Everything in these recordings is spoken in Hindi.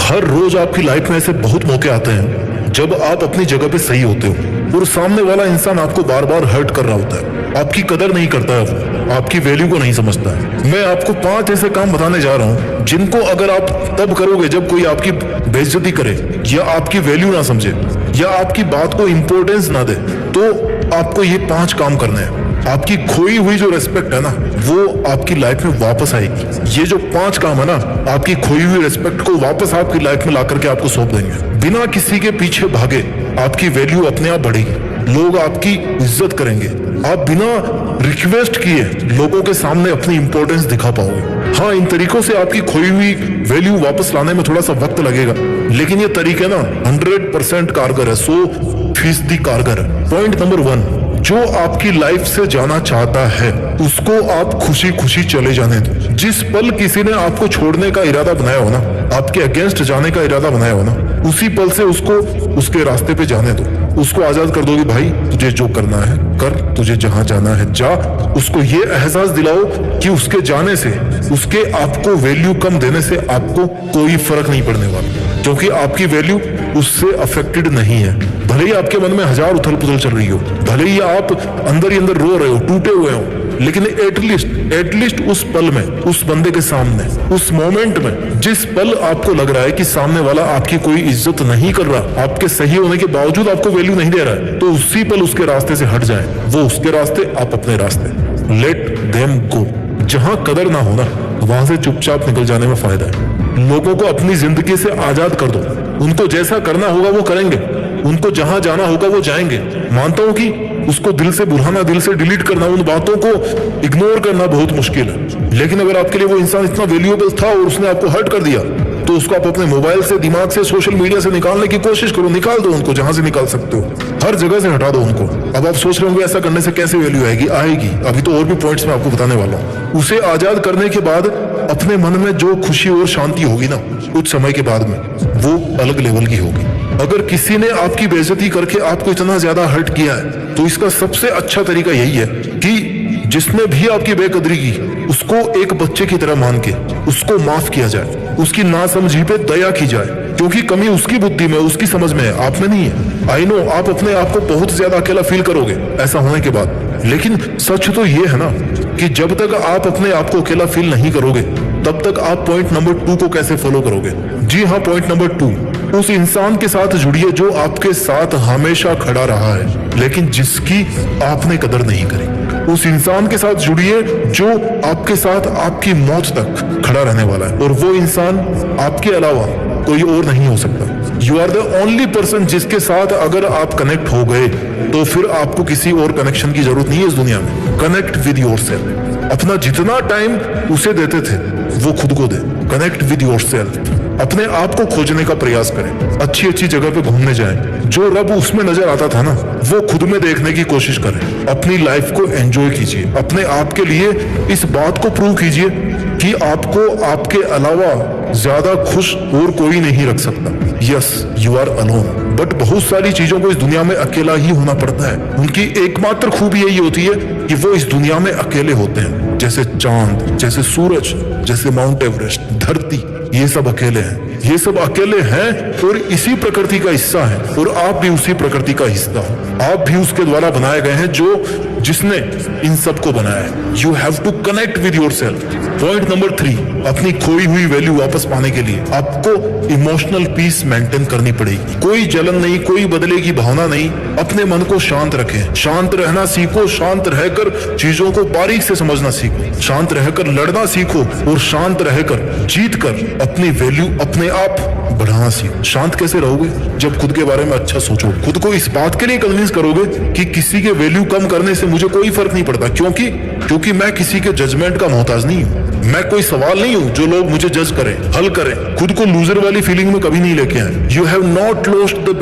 हर रोज आपकी लाइफ में ऐसे बहुत मौके आते हैं जब आप अपनी जगह पे सही होते हो और सामने वाला इंसान आपको बार बार हर्ट कर रहा होता है, आपकी कदर नहीं करता है, वो आपकी वैल्यू को नहीं समझता है। मैं आपको 5 ऐसे काम बताने जा रहा हूं जिनको अगर आप तब करोगे जब कोई आपकी बेइज्जती करे या आपकी वैल्यू ना समझे या आपकी बात को इंपॉर्टेंस ना दे, तो आपको ये 5 काम करने हैं। आपकी खोई हुई जो रेस्पेक्ट है ना, वो आपकी लाइफ में वापस आएगी। ये जो 5 काम है ना, आपकी खोई हुई रेस्पेक्ट को वापस आपकी लाइफ में ला करके आपको सौंप देंगे। बिना किसी के पीछे भागे आपकी वैल्यू अपने आप बढ़ेगी, लोग आपकी इज्जत करेंगे। आप बिना रिक्वेस्ट किए लोगों के सामने अपनी इंपॉर्टेंस दिखा पाओगे। हाँ, इन तरीकों से आपकी खोई हुई वैल्यू वापस लाने में थोड़ा सा वक्त लगेगा, लेकिन ये तरीके ना 100% कारगर है, 100% कारगर है। पॉइंट नंबर 1, जो आपकी लाइफ से जाना चाहता है उसको आप खुशी खुशी चले जाने दो। जिस पल किसी ने आपको छोड़ने का इरादा बनाया हो ना, आपके अगेंस्ट जाने का इरादा बनाया हो ना, उसी पल से उसको उसके रास्ते पे जाने दो। उसको आजाद कर दो कि भाई तुझे जो करना है कर, तुझे जहां जाना है जा। उसको ये एहसास दिलाओ कि उसके जाने से, उसके आपको वैल्यू कम देने से आपको कोई फर्क नहीं पड़ने वाला, क्योंकि आपकी वैल्यू उससे अफेक्टेड नहीं है। भले ही आपके मन में 1000 उथल पुथल चल रही हो, भले ही आप अंदर ही अंदर रो रहे हो, टूटे हुए हो, लेकिन एटलीस्ट उस पल में, उस बंदे के सामने, उस मोमेंट में, जिस पल आपको लग रहा है कि सामने वाला आपकी कोई इज्जत नहीं कर रहा, आपके सही होने के बावजूद आपको वैल्यू नहीं दे रहा है, तो उसी पल उसके रास्ते से हट जाए। वो उसके रास्ते, आप अपने रास्ते। Let them go. जहां कदर ना होना वहां से चुपचाप निकल जाने में फायदा है। लोगों को अपनी जिंदगी से आजाद कर दो। उनको जैसा करना होगा वो करेंगे, उनको जहां जाना होगा वो जाएंगे। मानता हूं कि उसको दिल से बुलाना, दिल से डिलीट करना, उन बातों को इग्नोर करना बहुत मुश्किल है, लेकिन अगर आपके लिए वो इंसान इतना वैल्यूएबल था और उसने आपको हर्ट कर दिया, तो उसको आप अपने मोबाइल से, दिमाग से, सोशल मीडिया से निकालने की कोशिश करो। निकाल दो उनको, जहां से निकाल सकते हो, हर जगह से हटा दो उनको। अब आप सोच रहे होंगे ऐसा करने से कैसे वैल्यू आएगी? आएगी। अभी तो और भी पॉइंट्स मैं आपको बताने वाला हूं। उसे आजाद करने के बाद अपने मन में जो खुशी और शांति होगी ना, कुछ समय के बाद में, वो अलग लेवल की होगी। अगर किसी ने आपकी बेइज्जती करके आपको इतना ज्यादा हर्ट किया है, तो इसका सबसे अच्छा तरीका यही है कि जिसने भी आपकी बेकदरी की, उसको एक बच्चे की तरह मान के उसको माफ किया जाए, उसकी नासमझी पे दया की जाए, क्योंकि कमी उसकी बुद्धि में, उसकी समझ में है, आप में नहीं है। आई नो आप अपने आप को बहुत ज्यादा अकेला फील करोगे ऐसा होने के बाद, लेकिन सच तो ये है ना कि जब तक आप अपने आप को अकेला फील नहीं करोगे, तब तक आप पॉइंट नंबर 2 को कैसे फॉलो करोगे? जी हाँ, पॉइंट नंबर 2, उस इंसान के साथ जुड़िए जो आपके साथ हमेशा खड़ा रहा है, लेकिन जिसकी आपने कदर नहीं करी। उस इंसान के साथ जुड़िए जो आपके साथ आपकी मौत तक खड़ा रहने वाला है, और वो इंसान आपके अलावा कोई और नहीं हो सकता। You are the only person जिसके साथ अगर आप कनेक्ट हो गए, तो फिर आपको किसी और कनेक्शन की जरूरत नहीं है इस दुनिया में। Connect with yourself. अपना जितना टाइम उसे देते थे वो खुद को दे। Connect with yourself. अपने आप को खोजने का प्रयास करें, अच्छी अच्छी जगह पे घूमने जाएं, जो रब उसमें नजर आता था ना, वो खुद में देखने की कोशिश करें। अपनी लाइफ को एंजॉय कीजिए, अपने आप के लिए इस बात को प्रूव कीजिए कि आपको आपके अलावा ज्यादा खुश और कोई नहीं रख सकता। Yes, you are alone, but बहुत सारी चीजों को इस दुनिया में अकेला ही होना पड़ता है। उनकी एकमात्र खूबी यही होती है कि वो इस दुनिया में अकेले होते हैं, जैसे चांद, जैसे सूरज, जैसे माउंट एवरेस्ट, धरती, ये सब अकेले हैं। ये सब अकेले हैं और इसी प्रकृति का हिस्सा है, और आप भी उसी प्रकृति का हिस्सा हो। आप भी उसके द्वारा बनाए गए हैं जिसने इन सबको बनाया है। You have to connect with yourself. Point number 3, अपनी खोई हुई वैल्यू वापस पाने के लिए आपको इमोशनल पीस मेंटेन करनी पड़ेगी। कोई जलन नहीं, कोई बदले की भावना नहीं। अपने मन को शांत रखें, शांत रहना सीखो, शांत रहकर चीजों को बारीक से समझना सीखो, शांत रहकर लड़ना सीखो, और शांत रहकर जीत कर अपनी वैल्यू अपने आप बढ़ाना सीखो। शांत कैसे रहोगे? जब खुद के बारे में अच्छा सोचोगे, खुद को इस बात के लिए कन्विंस करोगे कि किसी के वैल्यू कम करने से मुझे कोई फर्क नहीं पड़ता, क्योंकि मैं किसी के जजमेंट का मोहताज नहीं हूँ। मैं कोई सवाल नहीं हूँ जो लोग मुझे जज करें, हल करें। खुद को लूजर वाली फीलिंग में कभी नहीं लेके आए। You have not lost the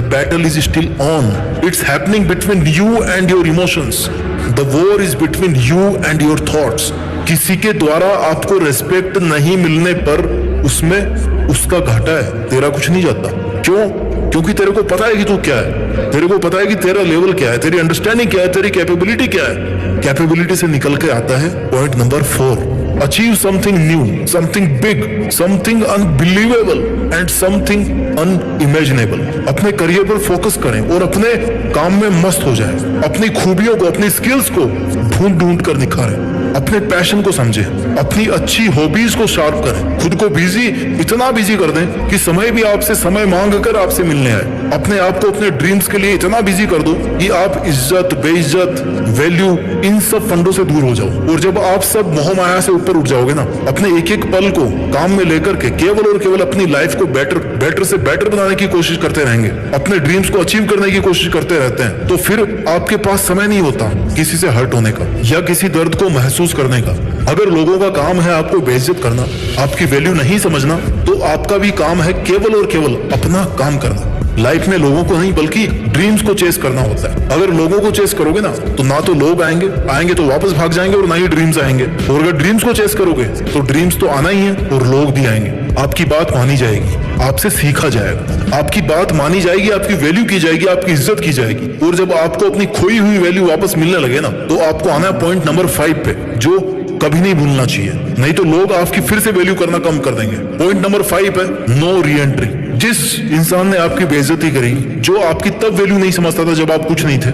battle is still on. It's happening between you and your emotions. The war is between you and your thoughts. किसी के द्वारा आपको रेस्पेक्ट नहीं मिलने पर उसमें उसका घाटा है, तेरा कुछ नहीं जाता। क्यों? क्योंकि तेरे को पता है कि तू क्या है, तेरे को पता है कि तेरा लेवल क्या है, तेरी अंडरस्टैंडिंग क्या है, तेरी कैपेबिलिटी क्या है। कैपेबिलिटी से निकल के आता है point number 4, achieve something new, something big, something unbelievable and something unimaginable. अपने करियर पर फोकस करें और अपने काम में मस्त हो जाए। अपनी खूबियों को, अपनी स्किल्स को ढूंढ ढूंढ कर निखारें। अपने पैशन को समझें, अपनी अच्छी हॉबीज को शार्प करें। खुद को बिजी, इतना बिजी कर दें कि समय भी आपसे समय मांग कर आपसे मिलने आए। अपने आप को अपने ड्रीम्स के लिए इतना बिजी कर दो कि आप इज्जत, बेइज्जत, वैल्यू, इन सब फंडों से दूर हो जाओ। और जब आप सब मोह माया से ऊपर उठ जाओगे ना, अपने एक एक पल को काम में लेकर के केवल और केवल अपनी लाइफ को बेटर से बेटर बनाने की कोशिश करते रहेंगे, अपने ड्रीम्स को अचीव करने की कोशिश करते रहते हैं, तो फिर आपके पास समय नहीं होता किसी से हर्ट होने का या किसी दर्द को महसूस करने का। अगर लोगों का काम है आपको बेइज्जत करना, आपकी वैल्यू नहीं समझना, तो आपका भी काम है केवल और केवल अपना काम करना। लाइफ में लोगों को नहीं बल्कि ड्रीम्स को चेस करना होता है। अगर लोगों को चेस करोगे ना, तो ना तो लोग आएंगे तो वापस भाग जाएंगे, और ना ही ड्रीम्स आएंगे। और अगर ड्रीम्स को चेस करोगे तो ड्रीम्स तो आना ही है और लोग भी आएंगे। आपकी बात मानी जाएगी, आपसे सीखा जाएगा, आपकी बात मानी जाएगी, आपकी वैल्यू की जाएगी, आपकी इज्जत की जाएगी। और जब आपको अपनी खोई हुई वैल्यू वापस मिलने लगे ना, तो आपको आना है पॉइंट नंबर 5 पे, जो कभी नहीं भूलना चाहिए, नहीं तो लोग आपकी फिर से वैल्यू करना कम कर देंगे। पॉइंट नंबर 5 है नो री एंट्री। जिस इंसान ने आपकी बेइज्जती करी, जो आपकी तब वैल्यू नहीं समझता था जब आप कुछ नहीं थे,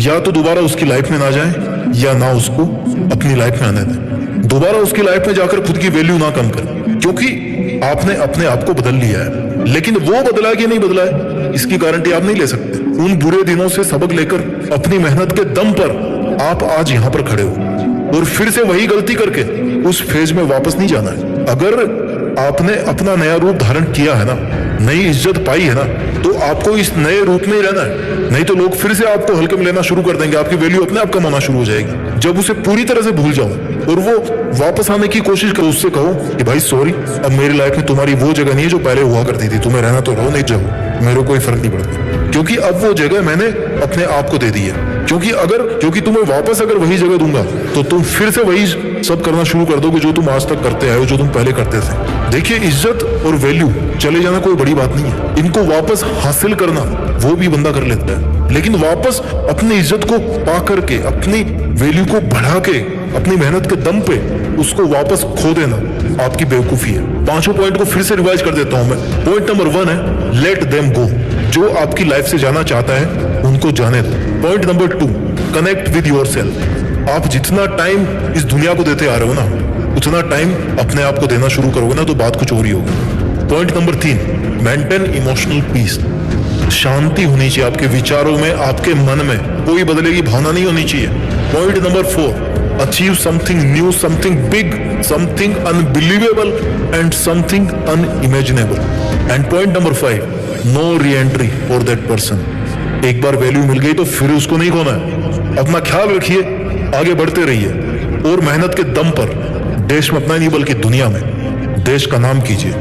या तो दोबारा उसकी लाइफ में ना जाए या ना उसको अपनी लाइफ में आने दें। दोबारा उसकी लाइफ में जाकर खुद की वैल्यू ना कम करें, क्योंकि आपने अपने आप को बदल लिया है। लेकिन वो बदला कि नहीं बदला है, इसकी गारंटी आप नहीं ले सकते। उन बुरे दिनों से सबक लेकर अपनी मेहनत के दम पर आप आज यहां पर खड़े हो, और फिर से वही गलती करके उस फेज में वापस नहीं जाना है। अगर आपने अपना नया रूप धारण किया है ना, नई इज्जत पाई है ना, तो आपको इस नए रूप में ही रहना है। नहीं तो लोग फिर से आपको हल्के में लेना शुरू कर देंगे, आपकी वैल्यू अपने आप कम होना शुरू हो जाएगी। जब उसे पूरी तरह से भूल जाओ और वो वापस आने की कोशिश करो, उससे कहो कि भाई सॉरी, अब मेरी लाइफ में तुम्हारी वो जगह नहीं है जो पहले हुआ करती थी। तुम्हें रहना तो रहो, नहीं जाओ, मेरे को कोई फर्क नहीं पड़ता, क्योंकि अब वो जगह मैंने अपने आप को दे दी है। क्योंकि तुम्हें वापस अगर वही जगह दूंगा, तो तुम फिर से वही सब करना शुरू कर दोगे जो तुम आज तक करते आए हो, जो तुम पहले करते थे। देखिए, इज्जत और वैल्यू चले जाना कोई बड़ी बात नहीं है। इनको वापस हासिल करना वो भी बंदा कर लेता है, लेकिन वापस अपनी इज्जत को पा करके, अपनी वैल्यू को बढ़ा के, अपनी मेहनत के दम पे उसको वापस खो देना आपकी बेवकूफी है। 5 पॉइंट को फिर से रिवाइज कर देता हूं मैं। पॉइंट नंबर 1 है लेट देम गो। जो आपकी लाइफ से जाना चाहता है उनको जाने दो। Point number 2, connect with yourself. आप जितना टाइम इस दुनिया को देते आ रहे हो ना, उतना टाइम अपने आप को देना शुरू करोगे ना, तो बात कुछ और ही होगी। Point number 3, maintain emotional peace. शांति होनी चाहिए आपके विचारों में, आपके मन में कोई बदले की भावना नहीं होनी चाहिए। Point number 4, achieve something new, something big, something unbelievable and something unimaginable. And point number 5, no re entry for that person. एक बार वैल्यू मिल गई तो फिर उसको नहीं खोना है। अपना ख्याल रखिए, आगे बढ़ते रहिए, और मेहनत के दम पर देश में अपना नहीं बल्कि दुनिया में देश का नाम कीजिए।